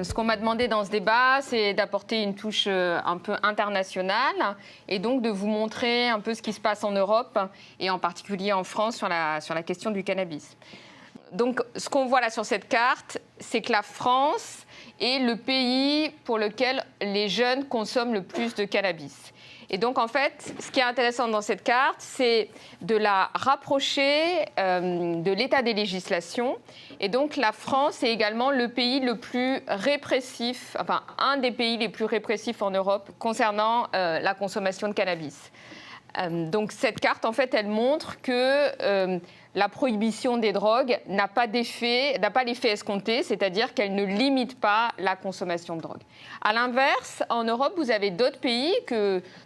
Ce qu'on m'a demandé dans ce débat, c'est d'apporter une touche un peu internationale et donc de vous montrer un peu ce qui se passe en Europe et en particulier en France sur la question du cannabis. Donc, ce qu'on voit là sur cette carte, c'est que la France est le pays pour lequel les jeunes consomment le plus de cannabis. Et donc, en fait, ce qui est intéressant dans cette carte, c'est de la rapprocher de l'état des législations. Et donc, la France est également le pays le plus répressif, enfin, un des pays les plus répressifs en Europe concernant la consommation de cannabis. Donc, cette carte, en fait, elle montre que la prohibition des drogues n'a pas l'effet escompté, c'est-à-dire qu'elle ne limite pas la consommation de drogue. À l'inverse, en Europe, vous avez d'autres pays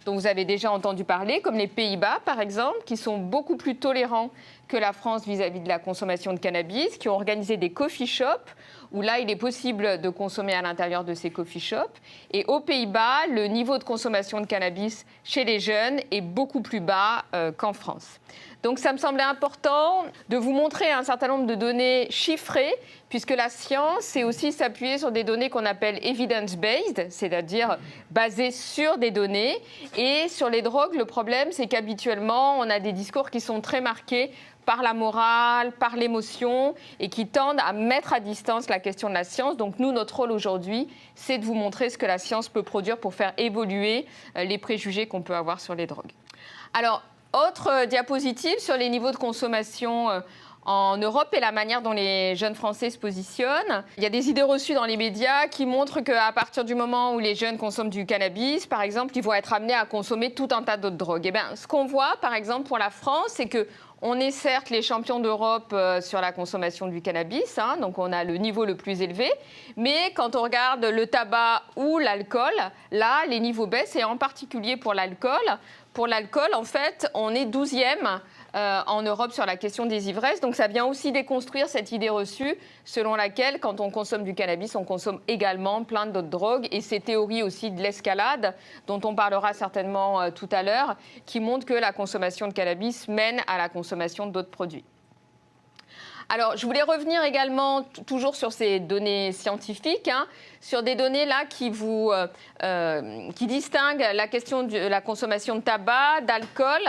dont vous avez déjà entendu parler, comme les Pays-Bas, par exemple, qui sont beaucoup plus tolérants que la France vis-à-vis de la consommation de cannabis, qui ont organisé des coffee shops, où là, il est possible de consommer à l'intérieur de ces coffee shops. Et aux Pays-Bas, le niveau de consommation de cannabis chez les jeunes est beaucoup plus bas qu'en France. Donc ça me semblait important de vous montrer un certain nombre de données chiffrées, puisque la science, c'est aussi s'appuyer sur des données qu'on appelle evidence-based, c'est-à-dire basées sur des données. Et sur les drogues, le problème, c'est qu'habituellement, on a des discours qui sont très marqués par la morale, par l'émotion, et qui tendent à mettre à distance la question de la science. Donc nous, notre rôle aujourd'hui, c'est de vous montrer ce que la science peut produire pour faire évoluer les préjugés qu'on peut avoir sur les drogues. Alors, autre diapositive sur les niveaux de consommation en Europe et la manière dont les jeunes Français se positionnent. Il y a des idées reçues dans les médias qui montrent qu'à partir du moment où les jeunes consomment du cannabis, par exemple, ils vont être amenés à consommer tout un tas d'autres drogues. Eh bien, ce qu'on voit, par exemple, pour la France, c'est qu'on est certes les champions d'Europe sur la consommation du cannabis, donc on a le niveau le plus élevé, mais quand on regarde le tabac ou l'alcool, là, les niveaux baissent, et en particulier pour l'alcool. Pour l'alcool, en fait, on est 12e en Europe sur la question des ivresses. Donc ça vient aussi déconstruire cette idée reçue selon laquelle, quand on consomme du cannabis, on consomme également plein d'autres drogues. Et ces théories aussi de l'escalade, dont on parlera certainement tout à l'heure, qui montrent que la consommation de cannabis mène à la consommation d'autres produits. Alors, je voulais revenir également, toujours sur ces données scientifiques, sur des données là qui distinguent la question de la consommation de tabac, d'alcool.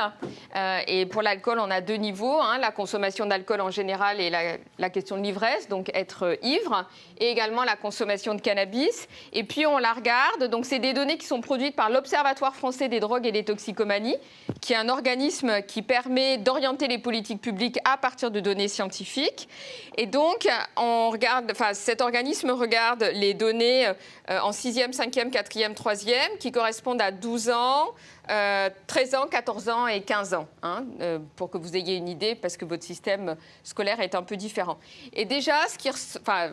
Et pour l'alcool, on a deux niveaux, la consommation d'alcool en général et la question de l'ivresse, donc être ivre, et également la consommation de cannabis. Et puis, on la regarde. Donc, c'est des données qui sont produites par l'Observatoire français des drogues et des toxicomanies, qui est un organisme qui permet d'orienter les politiques publiques à partir de données scientifiques. Et donc, cet organisme regarde les données en 6e, 5e, 4e, 3e, qui correspondent à 12 ans, 13 ans, 14 ans et 15 ans, pour que vous ayez une idée, parce que votre système scolaire est un peu différent. Et déjà,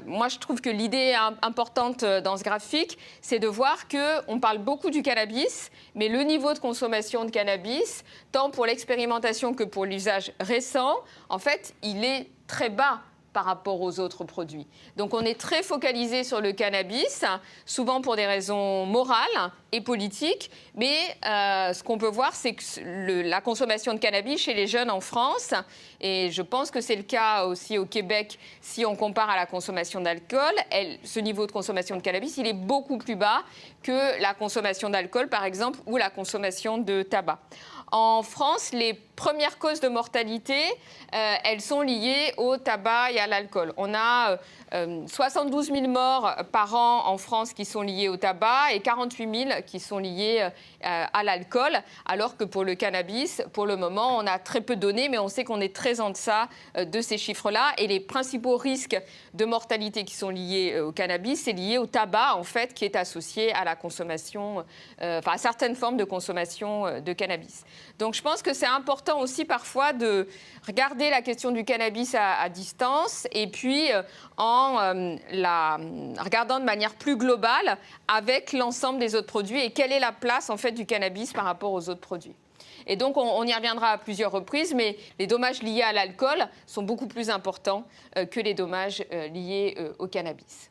moi, je trouve que l'idée importante dans ce graphique, c'est de voir qu'on parle beaucoup du cannabis, mais le niveau de consommation de cannabis, tant pour l'expérimentation que pour l'usage récent, en fait, il est très bas par rapport aux autres produits. Donc on est très focalisé sur le cannabis, souvent pour des raisons morales et politiques, mais ce qu'on peut voir, c'est que la consommation de cannabis chez les jeunes en France, et je pense que c'est le cas aussi au Québec, si on compare à la consommation d'alcool, ce niveau de consommation de cannabis, il est beaucoup plus bas que la consommation d'alcool, par exemple, ou la consommation de tabac. En France, les premières causes de mortalité, elles sont liées au tabac et à l'alcool. On a 72 000 morts par an en France qui sont liées au tabac et 48 000 qui sont liées à l'alcool, alors que pour le cannabis, pour le moment, on a très peu de données, mais on sait qu'on est très en deçà de ces chiffres-là. Et les principaux risques de mortalité qui sont liés au cannabis, c'est lié au tabac, en fait, qui est associé à la consommation, à certaines formes de consommation de cannabis. Donc je pense que c'est important aussi parfois de regarder la question du cannabis à distance et puis en la regardant de manière plus globale avec l'ensemble des autres produits et quelle est la place en fait du cannabis par rapport aux autres produits. Et donc on y reviendra à plusieurs reprises, mais les dommages liés à l'alcool sont beaucoup plus importants que les dommages liés au cannabis.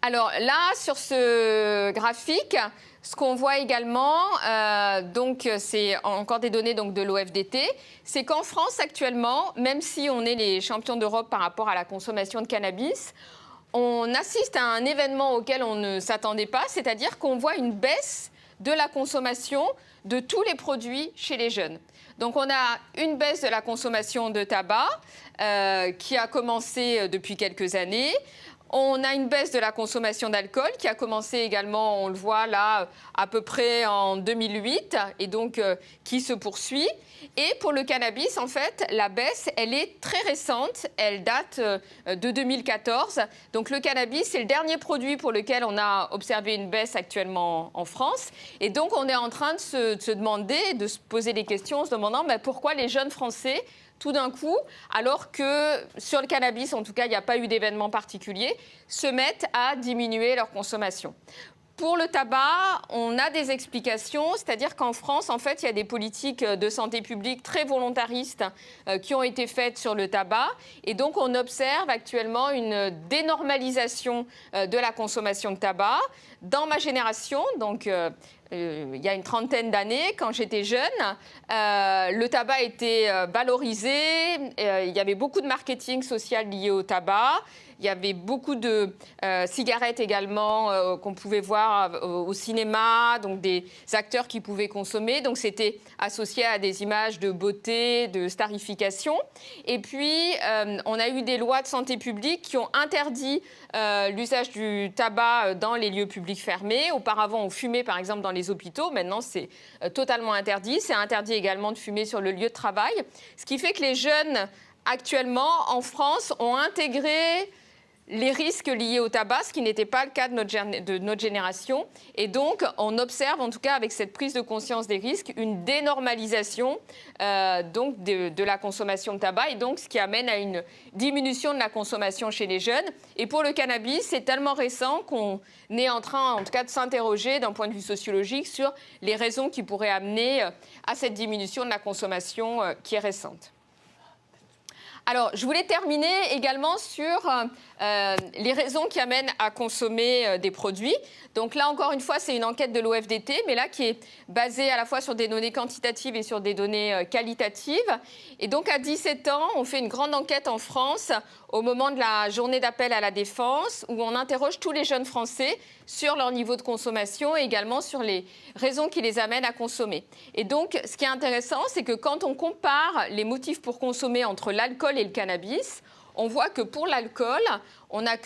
Alors là, sur ce graphique, ce qu'on voit également, donc c'est encore des données donc, de l'OFDT, c'est qu'en France actuellement, même si on est les champions d'Europe par rapport à la consommation de cannabis, on assiste à un événement auquel on ne s'attendait pas, c'est-à-dire qu'on voit une baisse de la consommation de tous les produits chez les jeunes. Donc on a une baisse de la consommation de tabac qui a commencé depuis quelques années. On a une baisse de la consommation d'alcool qui a commencé également, on le voit là, à peu près en 2008 et donc qui se poursuit. Et pour le cannabis, en fait, la baisse, elle est très récente. Elle date de 2014. Donc le cannabis, c'est le dernier produit pour lequel on a observé une baisse actuellement en France. Et donc on est en train de se demander, de se poser des questions en se demandant pourquoi les jeunes Français, tout d'un coup, alors que sur le cannabis, en tout cas, il n'y a pas eu d'événement particulier, se mettent à diminuer leur consommation. Pour le tabac, on a des explications, c'est-à-dire qu'en France, en fait, il y a des politiques de santé publique très volontaristes qui ont été faites sur le tabac. Et donc, on observe actuellement une dénormalisation de la consommation de tabac. Dans ma génération, donc il y a une trentaine d'années, quand j'étais jeune, le tabac était valorisé, il y avait beaucoup de marketing social lié au tabac. Il y avait beaucoup de cigarettes également qu'on pouvait voir au cinéma, donc des acteurs qui pouvaient consommer. Donc c'était associé à des images de beauté, de starification. Et puis on a eu des lois de santé publique qui ont interdit l'usage du tabac dans les lieux publics fermés. Auparavant, on fumait par exemple dans les hôpitaux. Maintenant, c'est totalement interdit. C'est interdit également de fumer sur le lieu de travail. Ce qui fait que les jeunes actuellement en France ont intégré les risques liés au tabac, ce qui n'était pas le cas de notre génération. Et donc, on observe, en tout cas avec cette prise de conscience des risques, une dénormalisation donc de la consommation de tabac, et donc ce qui amène à une diminution de la consommation chez les jeunes. Et pour le cannabis, c'est tellement récent qu'on est en train, en tout cas, de s'interroger d'un point de vue sociologique sur les raisons qui pourraient amener à cette diminution de la consommation qui est récente. Alors, je voulais terminer également sur les raisons qui amènent à consommer des produits. Donc là, encore une fois, c'est une enquête de l'OFDT, mais là qui est basée à la fois sur des données quantitatives et sur des données qualitatives. Et donc, à 17 ans, on fait une grande enquête en France au moment de la journée d'appel à la défense, où on interroge tous les jeunes Français sur leur niveau de consommation et également sur les raisons qui les amènent à consommer. Et donc, ce qui est intéressant, c'est que quand on compare les motifs pour consommer entre l'alcool et le cannabis, on voit que pour l'alcool, on a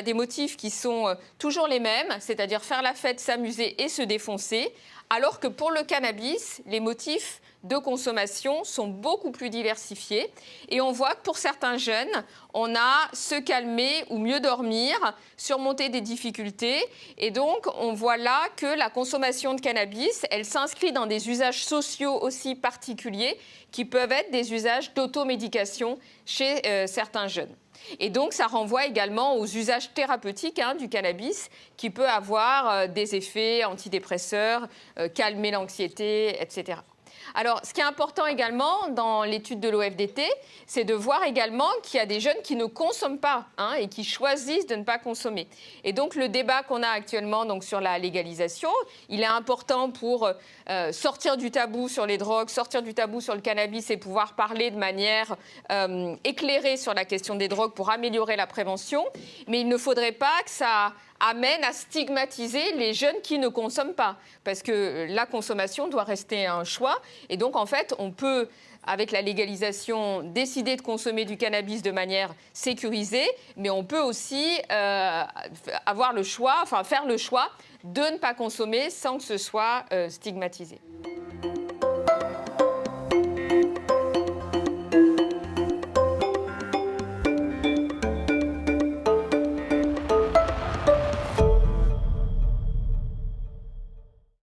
des motifs qui sont toujours les mêmes, c'est-à-dire faire la fête, s'amuser et se défoncer, alors que pour le cannabis, les motifs de consommation sont beaucoup plus diversifiés. Et on voit que pour certains jeunes, on a se calmer ou mieux dormir, surmonter des difficultés. Et donc, on voit là que la consommation de cannabis, elle s'inscrit dans des usages sociaux aussi particuliers qui peuvent être des usages d'automédication chez certains jeunes. Et donc, ça renvoie également aux usages thérapeutiques du cannabis qui peut avoir des effets antidépresseurs, calmer l'anxiété, etc. Alors, ce qui est important également dans l'étude de l'OFDT, c'est de voir également qu'il y a des jeunes qui ne consomment pas et qui choisissent de ne pas consommer. Et donc, le débat qu'on a actuellement donc, sur la légalisation, il est important pour sortir du tabou sur les drogues, sortir du tabou sur le cannabis et pouvoir parler de manière éclairée sur la question des drogues pour améliorer la prévention. Mais il ne faudrait pas que ça amène à stigmatiser les jeunes qui ne consomment pas. Parce que la consommation doit rester un choix. Et donc, en fait, on peut, avec la légalisation, décider de consommer du cannabis de manière sécurisée, mais on peut aussi avoir le choix, faire le choix de ne pas consommer sans que ce soit stigmatisé.